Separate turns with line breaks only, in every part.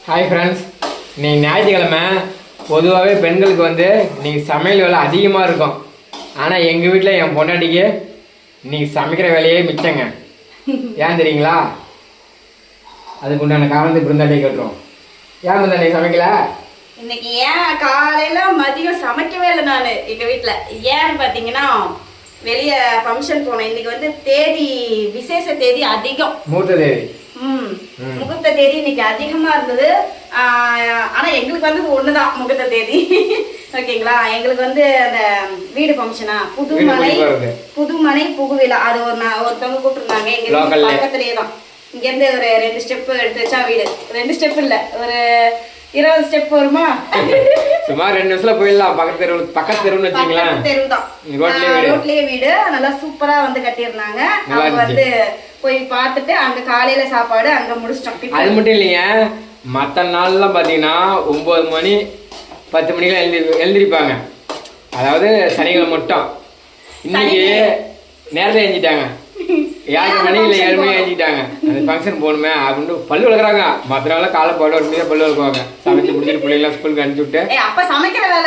Hi friends, இன்னைக்கு ஞாயிற்றுக்கிழமை. பொதுவாகவே பெண்களுக்கு இன்னைக்கு சமையல் வேலை அதிகமாக இருக்கும். ஆனால் எங்கள் வீட்டில் என் பொண்டாட்டிக்கு இன்னைக்கு சமைக்கிற வேலையே மிச்சங்க. ஏன் தெரியுங்களா? அதுக்கு உண்டான காரணத்தை பிருந்தாட்டே கேட்டுருவோம். ஏன் பிருந்தாட்டை சமைக்கல?
இன்னைக்கு ஏன் காலையில மதியம் சமைக்கவே இல்லை நான் எங்கள் வீட்டில். ஏன்னு பார்த்தீங்கன்னா வெளியே ஃபங்க்ஷன் போனேன். இன்னைக்கு தேதி விசேஷ தேதி அதிகம்,
மூத்த தேதி.
முகூர்த்த தேதி இன்னைக்கு அதிகமா இருந்தது. ஆனா எங்களுக்கு ஒண்ணுதான் முகூர்த்த தேதி. ஓகேங்களா? எங்களுக்கு அந்த வீடு ஃபங்க்ஷனா, புதுமனை புகுவிழா. அது ஒருத்தவங்க கூப்பிட்டுருந்தாங்க. எங்க பக்கத்துலயே தான். இங்க இருந்து ஒரு 2 ஸ்டெப் எடுத்து வச்சா வீடு. 2 ஸ்டெப் இல்ல, ஒரு 20 ஸ்டெப் வருமா?
சுமார் 2 நிமிஷத்துல போயிடலாம். பக்கத்து தெருன்னு வச்சுக்கலாம்.
தெரு தான், ரோட்லயே வீடு. நல்லா சூப்பரா கட்டியிருந்தாங்க. அவங்க போய் பார்த்துட்டு அங்க காலையில சாப்பாடு அங்க முடிச்சிட்டோம்.
அது மட்டும் இல்லைங்க, மற்ற நாள்லாம் பார்த்தீங்கன்னா 9 மணி 10 மணிக்கெல்லாம் எழுந்திருப்பாங்க. அதாவது சனிக்கிழமை மட்டும். இன்னைக்கு நேரத்தை எழுந்திட்டாங்க. 7 மணி இல்லை 7 மணி எழுந்திட்டாங்க. அந்த ஃபங்க்ஷன் போகணுமே அப்படின்னு பல்லு வளர்க்குறாங்க. மற்ற நாள் காலை போட ஒரு மணி பல்லு வளர்க்குவாங்க. சமைச்சு முடிச்சுட்டு பிள்ளைங்களாம் ஸ்கூலுக்கு அனுப்பிச்சு விட்டு
அப்ப சமைக்கிற வேலை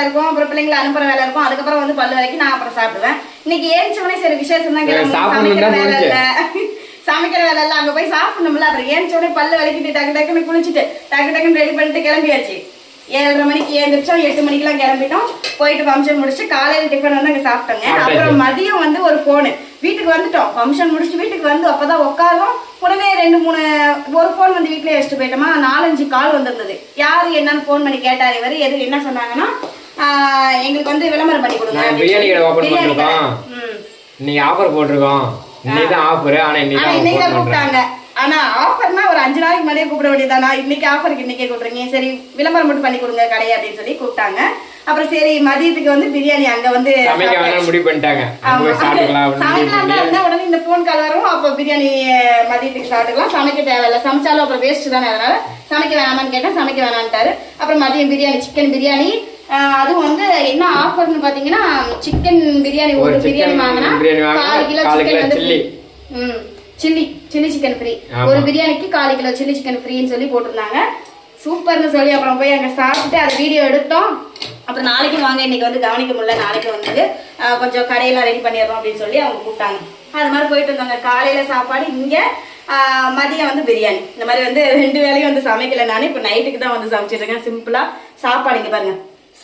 இருக்கும், அப்புறம் பிள்ளைங்களை அனுப்புற வேலை இருக்கும். அதுக்கப்புறம் பல்லு வரைக்கும் நான் அப்புறம் சாப்பிடுவேன். இன்னைக்கு ஏஞ்சோடனே சரி விசேஷம் தான், சமைக்கிற வேலை இல்ல, சமைக்கிற வேலை இல்ல, அங்க போய் சாப்பிடணும்ல. அப்புறம் ஏஞ்சோடனே பல்லு வலிக்கிட்டு டக்கு டக்குன்னு குளிச்சுட்டு டக்குன்னு ரெடி பண்ணிட்டு கிளம்பியாச்சு. 7:30 மணிக்கு எழுந்திரிச்சோம். 8 மணிக்கெல்லாம் கிளம்பிட்டோம். போயிட்டு ஃபங்க்ஷன் முடிச்சுட்டு காலையில டிஃபன் அங்கே சாப்பிட்டோங்க. அப்புறம் மதியம் ஒரு ஃபோனு. வீட்டுக்கு வந்துட்டோம். ஃபங்க்ஷன் முடிச்சுட்டு வீட்டுக்கு அப்பதான் உட்காரோம். உடனே 2-3 ஒரு ஃபோன் வீட்லயே வச்சுட்டு போயிட்டோமா. 4-5 கால் வந்திருந்தது. யாரு என்னன்னு ஃபோன் பண்ணி கேட்டாரு. இவர் எது என்ன சொன்னாங்கன்னா, எங்களுக்கு விளம்பரம் பண்ணி கொடுங்க,
பிரியாணி கடை ஓபன் பண்ணிருக்கோம், இன்னைக்கு ஆஃபர் போட்டிருக்கோம், இன்னைக்கு தான் ஆஃபர். ஆனா இன்னைக்கு தான்
கூப்பிட்டாங்க. ஆனா ஆஃபர்னா ஒரு 5 நாளைக்கு முன்னாடியே கூப்பிட வேண்டியதானா? இன்னைக்கு ஆஃபருக்கு இன்னைக்கே கூப்பிடுறீங்க, சரி விளம்பரம் மட்டும் பண்ணி கொடுங்க கடையை அப்படின்னு சொல்லி கூப்பிட்டாங்க. அப்புறம் சரி மதியத்துக்கு பிரியாணி அங்க
முடிவு பண்ணிட்டாங்க.
உடனே இந்த போன் கால் வரும். அப்ப பிரியாணி மதியத்துக்கு சாப்பிட்டுக்கலாம். சமைக்க தேவையில்ல, சமைச்சாலும் அப்புறம் வேஸ்ட் தானே. அதனால சமைக்க வேணாமான்னு கேட்டா சமைக்க வேணான்ட்டாரு. அப்புறம் மதியம் பிரியாணி, சிக்கன் பிரியாணி. அதுவும் என்ன ஆஃபர்னு பாத்தீங்கன்னா, சிக்கன் பிரியாணி ஒரு பிரியாணி வாங்கினா 4 kilo chicken chilli chicken free. ஒரு பிரியாணிக்கு 4 கிலோ சில்லி சிக்கன் ஃப்ரீன்னு சொல்லி போட்டிருந்தாங்க. சூப்பர்னு சொல்லி அப்புறம் போய் அங்கே சாப்பிட்டு அதை வீடியோ எடுத்தோம். அப்புறம் நாளைக்கு வாங்க, இன்னைக்கு கவனிக்க முடியல, நாளைக்கு கொஞ்சம் கடையெல்லாம் ரெடி பண்ணிடுறோம் அப்படின்னு சொல்லி அவங்க கூப்பிட்டாங்க. அது மாதிரி போயிட்டு இருந்தாங்க. காலையில சாப்பாடு இங்கே, மதியம் பிரியாணி. இந்த மாதிரி 2 வேளையும் சமைக்கல. நானே இப்போ நைட்டுக்கு தான் சமைச்சிட்டு இருக்கேன். சிம்பிளா சாப்பாடு இங்கே பாருங்க,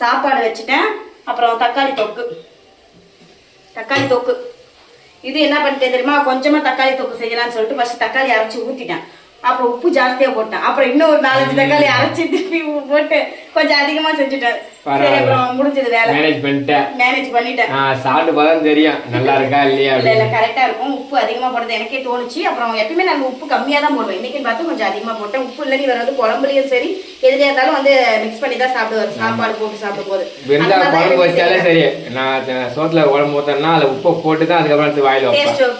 சாப்பாடு வச்சுட்டேன். அப்புறம் தக்காளி தொக்கு. இது என்ன பண்ணிட்டேன் தெரியுமா? கொஞ்சமா தக்காளி தொக்கு செய்யலாம்னு சொல்லிட்டு ஃபர்ஸ்ட் தக்காளி அரைச்சி ஊத்திட்டேன். அப்புறம் உப்பு ஜாஸ்தியா போட்டேன். அப்புறம் இன்னும் ஒரு 4-5 தக்காளி அரைச்சி திருப்பி உப்பு போட்டு கொஞ்சம் அதிகமா செஞ்சுட்டேன். சரி, அப்புறம் முடிஞ்சது வேலை. மேனேஜ் பண்ணிட்டேன்.
சாப்பிட்டு பார்த்தா தெரியும் நல்லா இருக்கா இல்லையா.
இல்ல கரெக்டா இருக்கும். உப்பு அதிகமா போடுறது எனக்கே தோணுச்சு. அப்புறம் எப்பயுமே நாங்க உப்பு கம்மியா தான் போடுவோம். இன்னைக்கு பார்த்து கொஞ்சம் அதிகமா போட்டேன். உப்பு இல்லைன்னு இவர் குழம்புலயும் சரி எதுலையா இருந்தாலும் மிக்ஸ் பண்ணி தான் சாப்பிடுவாரு. சாப்பாடு போட்டு சாப்பிடும் போது
குழம்பு வச்சாலே சரி, நான் சோத்துல குழம்பு ஊத்தேன்னா அதுல உப்பு போட்டு தான் அதுக்கப்புறம் வாயில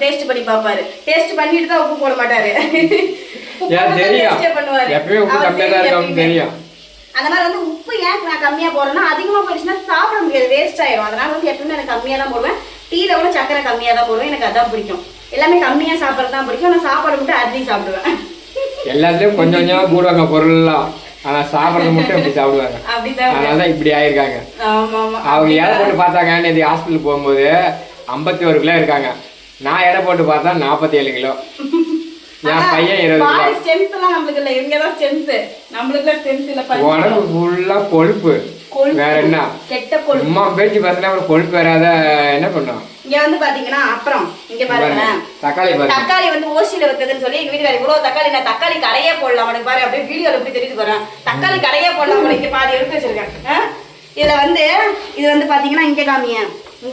டேஸ்ட் பண்ணி பாப்பாரு. டேஸ்ட் பண்ணிட்டு தான் உப்பு போட மாட்டாரு. அந்த மாதிரி உப்பு ஏன் நான் கம்மியா போடுறேன்னா, அதிகமா போயிடுச்சுன்னா சாப்பிட முடியாது, வேஸ்ட் ஆயிடும். அதனால எப்பவுமே எனக்கு கம்மியா தான் போடுவேன். டீல கூட சக்கரை கம்மியா தான் போடுவேன். எனக்கு அதான் பிடிக்கும். எல்லாமே கம்மியா சாப்பிடறது தான் பிடிக்கும். நான் சாப்பாடு மட்டும் அதிகம் சாப்பிடுவேன்.
எல்லாத்துலயும் கொஞ்சம் கொஞ்சமா போடுவாங்க பொருள்லாம், ஆனா சாப்பிடறது மட்டும் அப்படி சாப்பிடுவாங்க. அதனாலதான் இப்படி ஆயிருக்காங்க. அவங்க எடை போட்டு பார்த்தாங்க. நேற்று ஹாஸ்பிட்டல் போகும்போது 51 கிலோ இருக்காங்க. நான் எடை போட்டு பார்த்தா 47 கிலோ. என் பையன் 20 கிலோ. உடம்பு ஃபுல்லா கொழுப்பு. வேற என்ன அம்மா பேச்சு பார்த்தா ஒரு கொழுப்பு வராத என்ன பண்ணும்.
இங்க பாத்தீங்கன்னா அப்புறம் இங்க பாருங்க, தக்காளி ஓசியில வைக்கிறதுன்னு சொல்லி எங்க வீட்டுக்கார இவ்வளவு தக்காளி, நான் தக்காளி கடையே போடலாம் உனக்கு பாரு, அப்படியே வீடியோல எப்படி தெரிஞ்சு போறேன். தக்காளி கடையே போடலாம் இங்க பாதி எடுத்து வச்சிருக்கேன். இதுல இது பாத்தீங்கன்னா இங்க காமிய,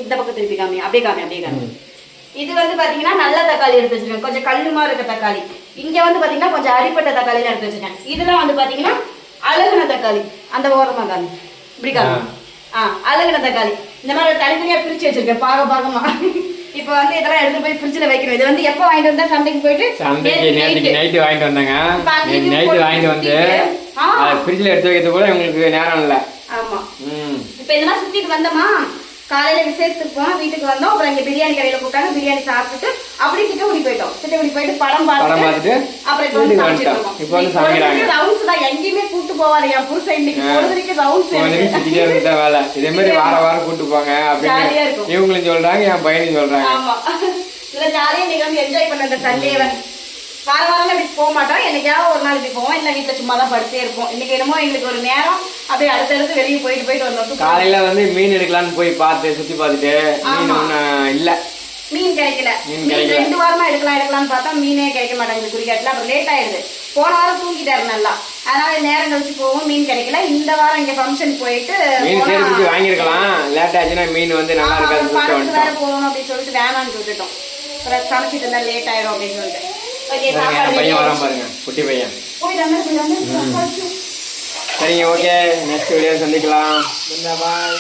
இந்த பக்கம் திருப்பி காமிய, அப்படியே காமி. இது பாத்தீங்கன்னா நல்ல தக்காளி எடுத்து வச்சிருக்கேன். கொஞ்சம் கல்லுமா இருக்க தக்காளி. இங்க பாத்தீங்கன்னா கொஞ்சம் அடிப்பட்ட தக்காளி எடுத்து வச்சிருக்கேன். இதெல்லாம் பாத்தீங்கன்னா அழகுன தக்காளி. அந்த ஓரமா காமி, இப்படி காமி. அழகுன தக்காளி. இந்த மாதிரி தனித்தனியா பிரிச்சு வச்சிருக்கேன் பாகமா. இப்ப இதெல்லாம் எடுத்து போய் ஃப்ரிட்ஜ்ல வைக்கணும். இது எப்ப வாங்கிட்டு வந்தா, சந்தைக்கு போயிட்டு
நைட்டு வாங்கிட்டு வந்தாங்க. நைட்டு வாங்கிட்டு வந்து ஃப்ரிட்ஜ்ல எடுத்து வைக்கிறது கூட உங்களுக்கு நேரம் இல்ல.
ஆமா, இப்ப இதெல்லாம் சுத்திட்டு வந்தோமா, காலையில விசேஷத்துக்கு போனோம், வீட்டுக்கு வந்தோம். அப்புறம் இங்க பிரியாணி கடையில கூப்பிட்டாங்க, பிரியாணி சாப்பிட்டுட்டு அப்படியே திட்டக்குடி போயிட்டோம். திட்டக்குடி போயிட்டு படம் பார்த்துட்டு அப்புறம் இப்போ வந்து சமைச்சிட்டு இருக்கோம்.
இப்போ வந்து சமைக்கிறாங்க.
ரவுண்ட்ஸ் தான், எங்கேயுமே கூட்டு போவாரு என் புருஷன். இன்னைக்கு பொழுதுக்கு ரவுண்ட்ஸ்
வேலை இதே மாதிரி வாரம் கூட்டு போங்க
ஜாலியா
அப்படின்னு
இருக்கும்.
இவங்களும் சொல்றாங்க, என் பையனும் சொல்றாங்க.
ஆமா, இல்ல ஜாலியா இன்னைக்கு வந்து என்ஜாய் பண்ண இந்த சண்டேவை. வாரம் இப்படி போக மாட்டோம், என்னைக்காவது ஒரு நாள் இப்படி போவோம். இல்ல வீட்டுல சும்மா தான் படுத்தே இருப்போம். இன்னைக்கு என்னமோ எங்களுக்கு ஒரு நேரம் அப்படியே அடுத்தடுத்து வெளியே போயிட்டு வந்தோம்.
காலையில வந்து மீன் எடுக்கலான்னு போய் பார்த்து சுத்தி பார்த்துட்டு மீன் ஒன்னும் இல்ல,
மீன் கிடைக்கல. மீன் 2 வாரமா எடுக்கலாம்னு பார்த்தா மீனே கிடைக்க மாட்டேங்குது குறிக்காட்டுல. அப்புறம் லேட் ஆயிடுது. போன வாரம் தூங்கிட்டாரு நல்லா, அதனால நேரம் கழிச்சு போவோம். மீன் கிடைக்கல. இந்த வாரம் இங்க ஃபங்க்ஷன் போயிட்டு
மீன் சேர்த்து வாங்கிருக்கலாம். லேட் ஆச்சுன்னா மீன் வந்து நல்லா இருக்காது,
படத்துக்கு வேற போகணும் அப்படின்னு சொல்லிட்டு வேணான்னு விட்டுட்டோம். அப்புறம் சமைச்சிட்டு இருந்தா லேட் ஆயிடும் அப்படின்னு சொல்லிட்டு.
பையன் வரான் பாருங்க, குட்டி பையன். சரிங்க, ஓகே, நெக்ஸ்ட் வீடியோ சந்திக்கலாம். பாய்.